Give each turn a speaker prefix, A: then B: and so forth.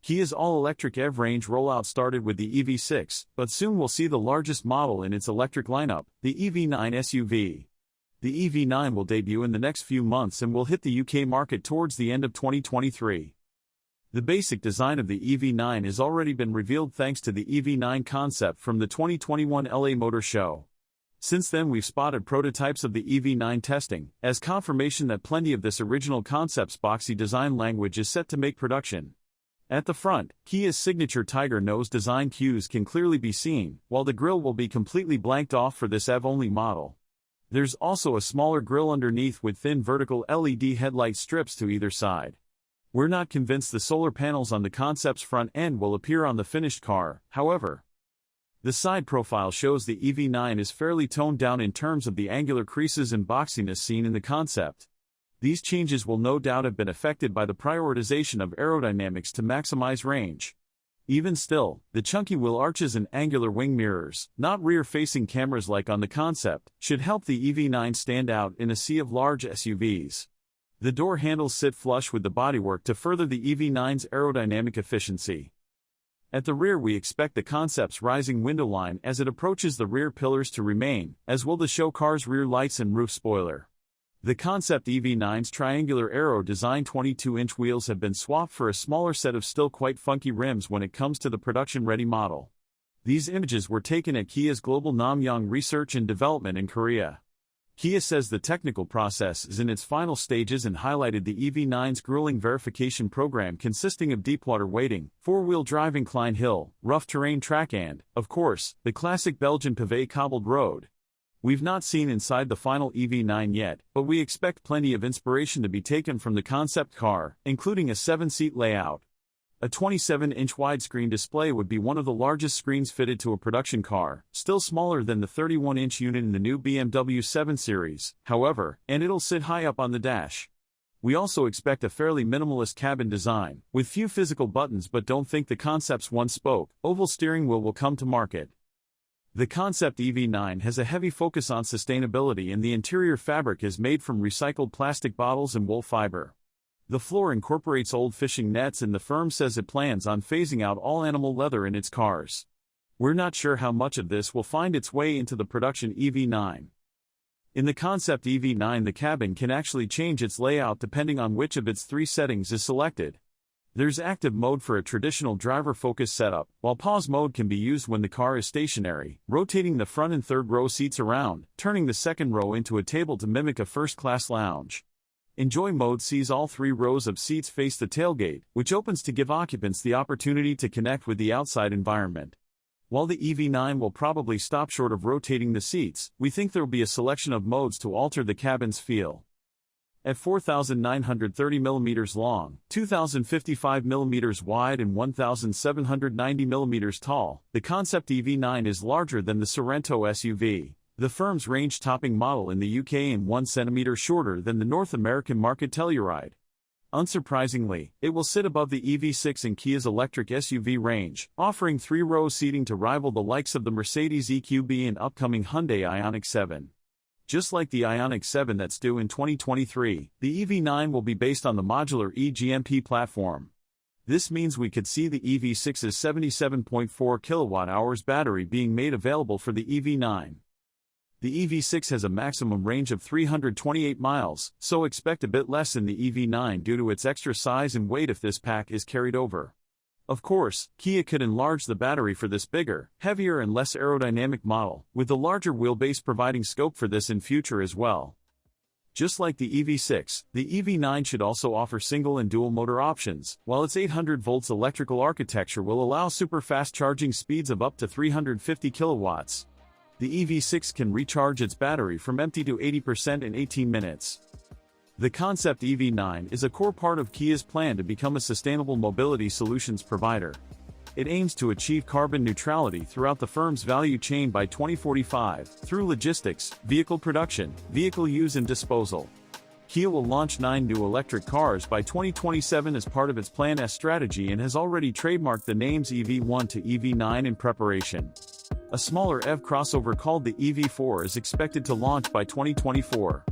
A: Kia's all-electric EV range rollout started with the EV6, but soon we'll see the largest model in its electric lineup, the EV9 SUV. The EV9 will debut in the next few months and will hit the UK market towards the end of 2023. The basic design of the EV9 has already been revealed thanks to the EV9 concept from the 2021 LA Motor Show. Since then we've spotted prototypes of the EV9 testing, as confirmation that plenty of this original concept's boxy design language is set to make production. At the front, Kia's signature tiger nose design cues can clearly be seen, while the grille will be completely blanked off for this EV-only model. There's also a smaller grille underneath with thin vertical LED headlight strips to either side. We're not convinced the solar panels on the concept's front end will appear on the finished car, however. The side profile shows the EV9 is fairly toned down in terms of the angular creases and boxiness seen in the concept. These changes will no doubt have been affected by the prioritization of aerodynamics to maximize range. Even still, the chunky wheel arches and angular wing mirrors, not rear-facing cameras like on the concept, should help the EV9 stand out in a sea of large SUVs. The door handles sit flush with the bodywork to further the EV9's aerodynamic efficiency. At the rear we expect the concept's rising window line as it approaches the rear pillars to remain, as will the show car's rear lights and roof spoiler. The concept EV9's triangular aero design 22-inch wheels have been swapped for a smaller set of still quite funky rims when it comes to the production-ready model. These images were taken at Kia's Global Namyang Research and Development in Korea. Kia says the technical process is in its final stages and highlighted the EV9's grueling verification program consisting of deepwater weighting, four-wheel drive incline hill, rough terrain track and, of course, the classic Belgian pavé cobbled road. We've not seen inside the final EV9 yet, but we expect plenty of inspiration to be taken from the concept car, including a 7-seat layout. A 27-inch widescreen display would be one of the largest screens fitted to a production car, still smaller than the 31-inch unit in the new BMW 7 Series, however, and it'll sit high up on the dash. We also expect a fairly minimalist cabin design, with few physical buttons, but don't think the concept's one-spoke, oval steering wheel will come to market. The concept EV9 has a heavy focus on sustainability and the interior fabric is made from recycled plastic bottles and wool fiber. The floor incorporates old fishing nets and the firm says it plans on phasing out all animal leather in its cars. We're not sure how much of this will find its way into the production EV9. In the concept EV9 the cabin can actually change its layout depending on which of its three settings is selected. There's active mode for a traditional driver-focused setup, while pause mode can be used when the car is stationary, rotating the front and third row seats around, turning the second row into a table to mimic a first-class lounge. Enjoy mode sees all three rows of seats face the tailgate, which opens to give occupants the opportunity to connect with the outside environment. While the EV9 will probably stop short of rotating the seats, we think there will be a selection of modes to alter the cabin's feel. At 4,930 mm long, 2,055 mm wide and 1,790 mm tall, the concept EV9 is larger than the Sorento SUV, the firm's range-topping model in the UK, and 1 cm shorter than the North American market Telluride. Unsurprisingly, it will sit above the EV6 in Kia's electric SUV range, offering three-row seating to rival the likes of the Mercedes EQB and upcoming Hyundai Ioniq 7. Just like the Ioniq 7 that's due in 2023, the EV9 will be based on the modular eGMP platform. This means we could see the EV6's 77.4 kWh battery being made available for the EV9. The EV6 has a maximum range of 328 miles, so expect a bit less in the EV9 due to its extra size and weight if this pack is carried over. Of course, Kia could enlarge the battery for this bigger, heavier and less aerodynamic model, with the larger wheelbase providing scope for this in future as well. Just like the EV6, the EV9 should also offer single and dual motor options, while its 800 volts electrical architecture will allow super fast charging speeds of up to 350 kilowatts. The EV6 can recharge its battery from empty to 80% in 18 minutes. The concept EV9 is a core part of Kia's plan to become a sustainable mobility solutions provider. It aims to achieve carbon neutrality throughout the firm's value chain by 2045, through logistics, vehicle production, vehicle use and disposal. Kia will launch 9 new electric cars by 2027 as part of its Plan S strategy and has already trademarked the names EV1 to EV9 in preparation. A smaller EV crossover called the EV4 is expected to launch by 2024.